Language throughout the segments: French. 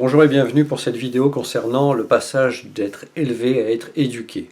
Bonjour et bienvenue pour cette vidéo concernant le passage d'être élevé à être éduqué.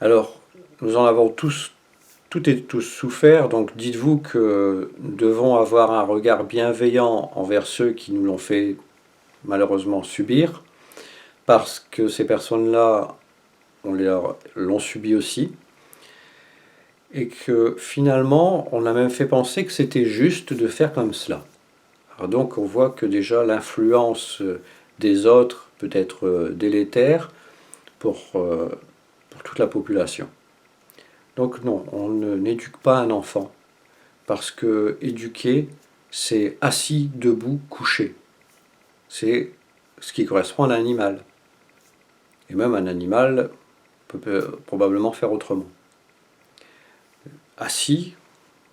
Alors, nous en avons toutes et tous souffert, donc dites-vous que nous devons avoir un regard bienveillant envers ceux qui nous l'ont fait malheureusement subir, parce que ces personnes-là, l'ont subi aussi, et que finalement, on a même fait penser que c'était juste de faire comme cela. Alors donc on voit que déjà l'influence des autres peut être délétère pour toute la population. Donc non, on n'éduque pas un enfant, parce que éduquer, c'est assis, debout, couché. C'est ce qui correspond à un animal. Et même un animal peut probablement faire autrement. Assis,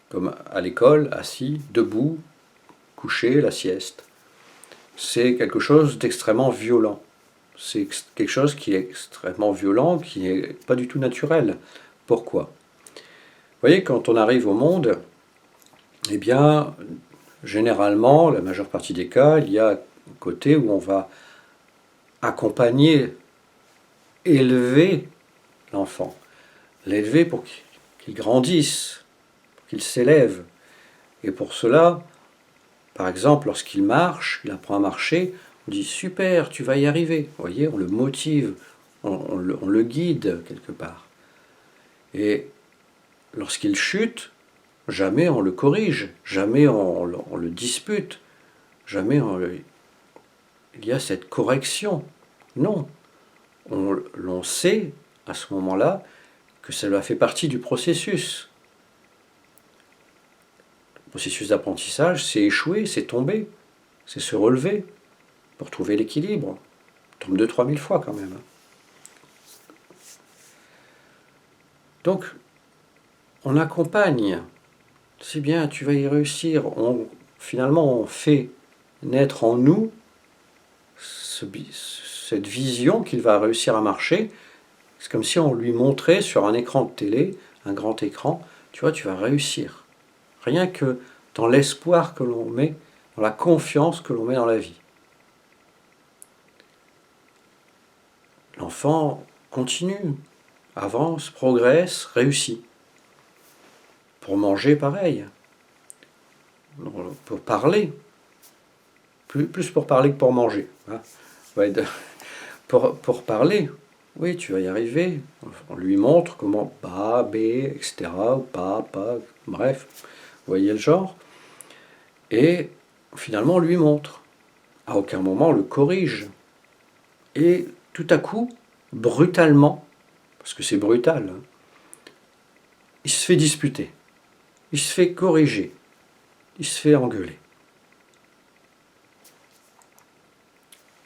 comme à l'école, assis, debout, couché, la sieste. C'est quelque chose d'extrêmement violent. C'est quelque chose qui est extrêmement violent, qui n'est pas du tout naturel. Pourquoi? Vous voyez, quand on arrive au monde, eh bien, généralement, la majeure partie des cas, il y a un côté où on va accompagner, élever l'enfant. L'élever pour qu'il grandisse, pour qu'il s'élève. Et pour cela, par exemple, lorsqu'il marche, il apprend à marcher, on dit « super, tu vas y arriver ». Vous voyez, on le motive, on le guide quelque part. Et lorsqu'il chute, jamais on le corrige, jamais on le dispute, jamais il y a cette correction. Non, l'on sait à ce moment-là que cela fait partie du processus. Le processus d'apprentissage, c'est échouer, c'est tomber, c'est se relever pour trouver l'équilibre. On tombe 2-3 000 fois quand même. Donc, on accompagne. C'est bien, tu vas y réussir. Finalement, on fait naître en nous cette vision qu'il va réussir à marcher. C'est comme si on lui montrait sur un écran de télé, un grand écran, tu vois, tu vas réussir. Rien que dans l'espoir que l'on met, dans la confiance que l'on met dans la vie. L'enfant continue, avance, progresse, réussit. Pour manger, pareil. Pour parler. Plus pour parler que pour manger. Hein. Ouais, pour parler, oui, tu vas y arriver. On lui montre comment ba, b, etc. Pas, bref. Vous voyez le genre. Et finalement, on lui montre. À aucun moment, on le corrige. Et tout à coup, brutalement, parce que c'est brutal, hein, il se fait disputer. Il se fait corriger. Il se fait engueuler.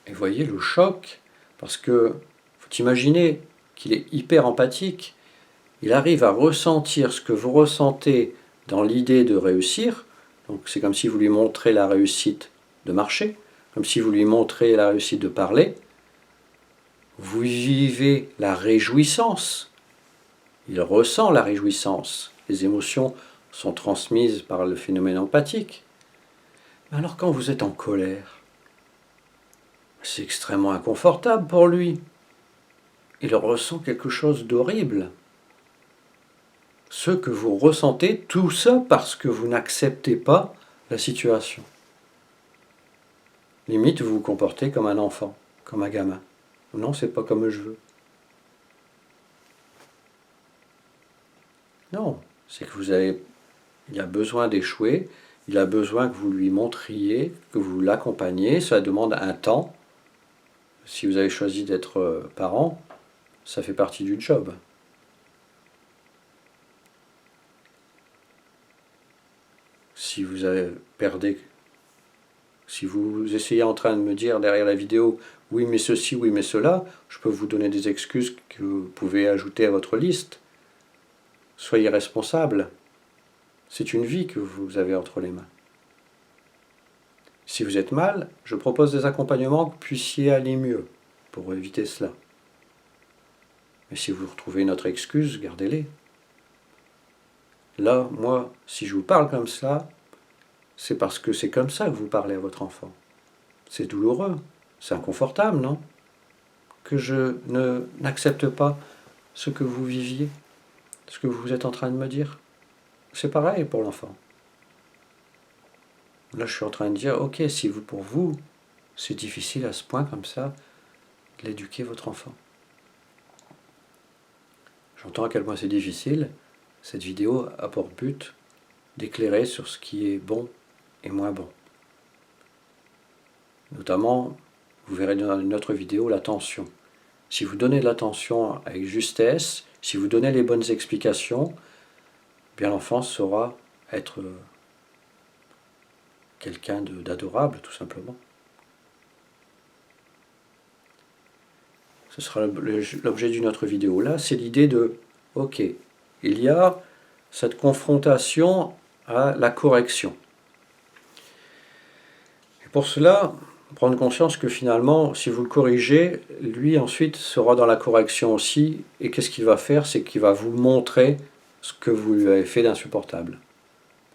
Et voyez le choc, parce que faut imaginer qu'il est hyper empathique, il arrive à ressentir ce que vous ressentez dans l'idée de réussir, donc c'est comme si vous lui montrez la réussite de marcher, comme si vous lui montrez la réussite de parler, vous vivez la réjouissance, il ressent la réjouissance, les émotions sont transmises par le phénomène empathique. Alors quand vous êtes en colère, c'est extrêmement inconfortable pour lui. Il ressent quelque chose d'horrible. Ce que vous ressentez, tout ça parce que vous n'acceptez pas la situation. Limite, vous vous comportez comme un enfant, comme un gamin. Non, c'est pas comme je veux. Non, c'est que il a besoin d'échouer, il a besoin que vous lui montriez, que vous l'accompagniez, ça demande un temps. Si vous avez choisi d'être parent, ça fait partie du job. Si vous essayez en train de me dire derrière la vidéo « oui mais ceci, oui mais cela », je peux vous donner des excuses que vous pouvez ajouter à votre liste. Soyez responsable. C'est une vie que vous avez entre les mains. Si vous êtes mal, je propose des accompagnements que vous puissiez aller mieux pour éviter cela. Mais si vous retrouvez une autre excuse, gardez-les. Là, moi, si je vous parle comme ça, c'est parce que c'est comme ça que vous parlez à votre enfant. C'est douloureux, c'est inconfortable, non? Que je n'accepte pas ce que vous viviez, ce que vous êtes en train de me dire. C'est pareil pour l'enfant. Là, je suis en train de dire, ok, si vous, pour vous, c'est difficile à ce point comme ça, d'éduquer votre enfant. J'entends à quel point c'est difficile. Cette vidéo a pour but d'éclairer sur ce qui est bon et moins bon. Notamment, vous verrez dans une autre vidéo, l'attention. Si vous donnez de l'attention avec justesse, si vous donnez les bonnes explications, bien l'enfant saura être quelqu'un d'adorable, tout simplement. Ce sera l'objet d'une autre vidéo. Là, c'est l'idée de, ok, il y a cette confrontation à la correction. Et pour cela, prendre conscience que finalement, si vous le corrigez, lui ensuite sera dans la correction aussi, et qu'est-ce qu'il va faire? C'est qu'il va vous montrer ce que vous lui avez fait d'insupportable,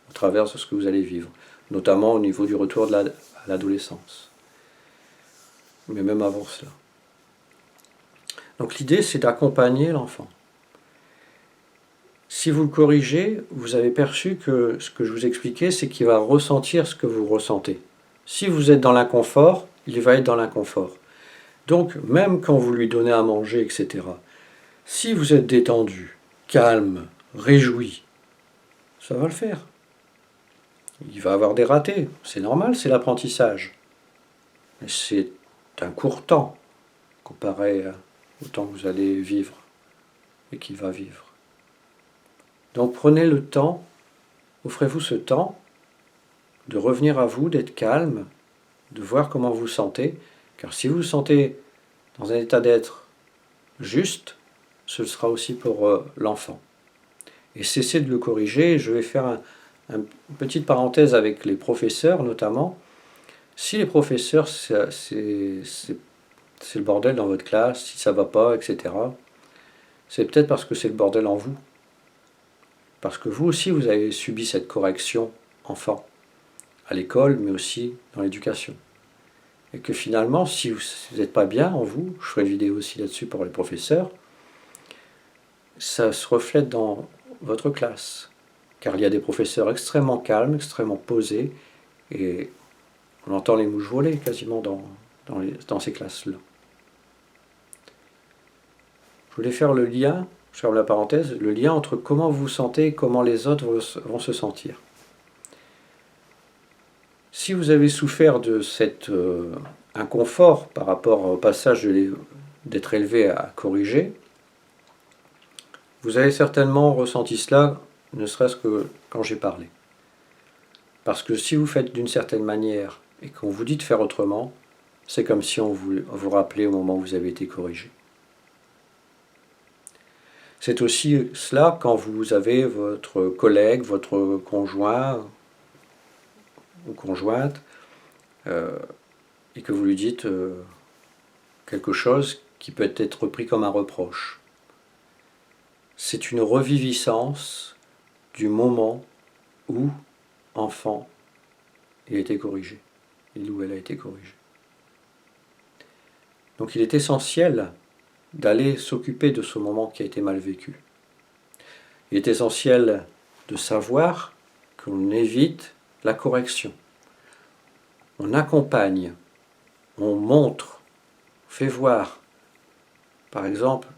au travers de ce que vous allez vivre, notamment au niveau du retour à l'adolescence, mais même avant cela. Donc l'idée, c'est d'accompagner l'enfant. Si vous le corrigez, vous avez perçu que ce que je vous expliquais, c'est qu'il va ressentir ce que vous ressentez. Si vous êtes dans l'inconfort, il va être dans l'inconfort. Donc, même quand vous lui donnez à manger, etc., si vous êtes détendu, calme, réjoui, ça va le faire. Il va avoir des ratés, c'est normal, c'est l'apprentissage. Mais c'est un court temps comparé au temps que vous allez vivre et qu'il va vivre. Donc prenez le temps, offrez-vous ce temps de revenir à vous, d'être calme, de voir comment vous vous sentez, car si vous vous sentez dans un état d'être juste, ce sera aussi pour l'enfant. Et cessez de le corriger. Je vais faire une petite parenthèse avec les professeurs notamment. Si les professeurs, c'est le bordel dans votre classe, si ça ne va pas, etc., c'est peut-être parce que c'est le bordel en vous. Parce que vous aussi, vous avez subi cette correction enfant, à l'école, mais aussi dans l'éducation. Et que finalement, si vous n'êtes pas bien en vous, je ferai une vidéo aussi là-dessus pour les professeurs, ça se reflète dans votre classe. Car il y a des professeurs extrêmement calmes, extrêmement posés, et on entend les mouches voler quasiment dans ces classes-là. Je voulais faire le lien, je ferme la parenthèse, le lien entre comment vous vous sentez et comment les autres vont se sentir. Si vous avez souffert de cet inconfort par rapport au passage d'être élevé à corriger, vous avez certainement ressenti cela, ne serait-ce que quand j'ai parlé. Parce que si vous faites d'une certaine manière et qu'on vous dit de faire autrement, c'est comme si on vous rappelait au moment où vous avez été corrigé. C'est aussi cela quand vous avez votre collègue, votre conjoint ou conjointe, et que vous lui dites quelque chose qui peut être pris comme un reproche. C'est une reviviscence du moment où, enfant, il a été corrigé, il ou elle a été corrigé. Donc il est essentiel d'aller s'occuper de ce moment qui a été mal vécu. Il est essentiel de savoir qu'on évite la correction. On accompagne, on montre, on fait voir. Par exemple,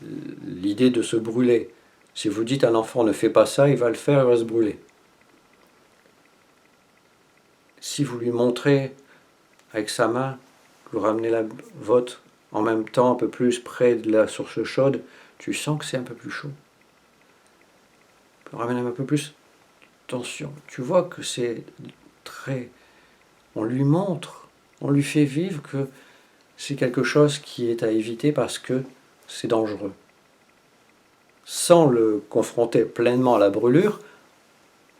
l'idée de se brûler. Si vous dites à un enfant ne fais pas ça, il va le faire, il va se brûler. Si vous lui montrez avec sa main, vous ramenez la vôtre en même temps un peu plus près de la source chaude, tu sens que c'est un peu plus chaud. Tu ramènes un peu plus, attention, tu vois que c'est très... On lui montre, on lui fait vivre que c'est quelque chose qui est à éviter parce que c'est dangereux. Sans le confronter pleinement à la brûlure,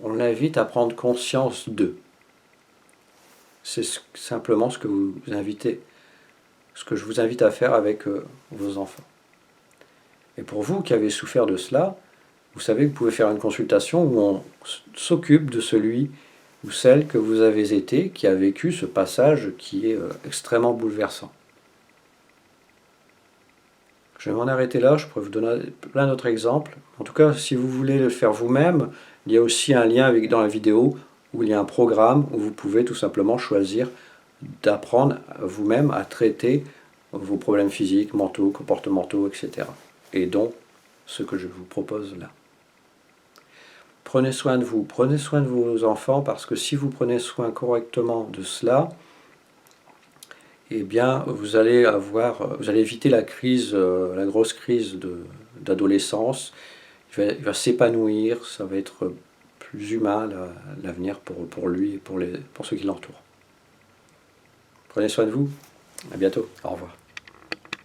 on l'invite à prendre conscience d'eux. C'est simplement ce que je vous invite à faire avec vos enfants. Et pour vous qui avez souffert de cela, vous savez que vous pouvez faire une consultation où on s'occupe de celui ou celle que vous avez été qui a vécu ce passage qui est extrêmement bouleversant. Je vais m'en arrêter là, je pourrais vous donner plein d'autres exemples. En tout cas, si vous voulez le faire vous-même, il y a aussi un lien dans la vidéo où il y a un programme où vous pouvez tout simplement choisir d'apprendre vous-même à traiter vos problèmes physiques, mentaux, comportementaux, etc. Et dont ce que je vous propose là. Prenez soin de vous, prenez soin de vos enfants, parce que si vous prenez soin correctement de cela, eh bien, vous allez éviter la crise, la grosse crise d'adolescence. Il va s'épanouir, ça va être plus humain l'avenir pour lui et pour ceux qui l'entourent. Prenez soin de vous, à bientôt, au revoir.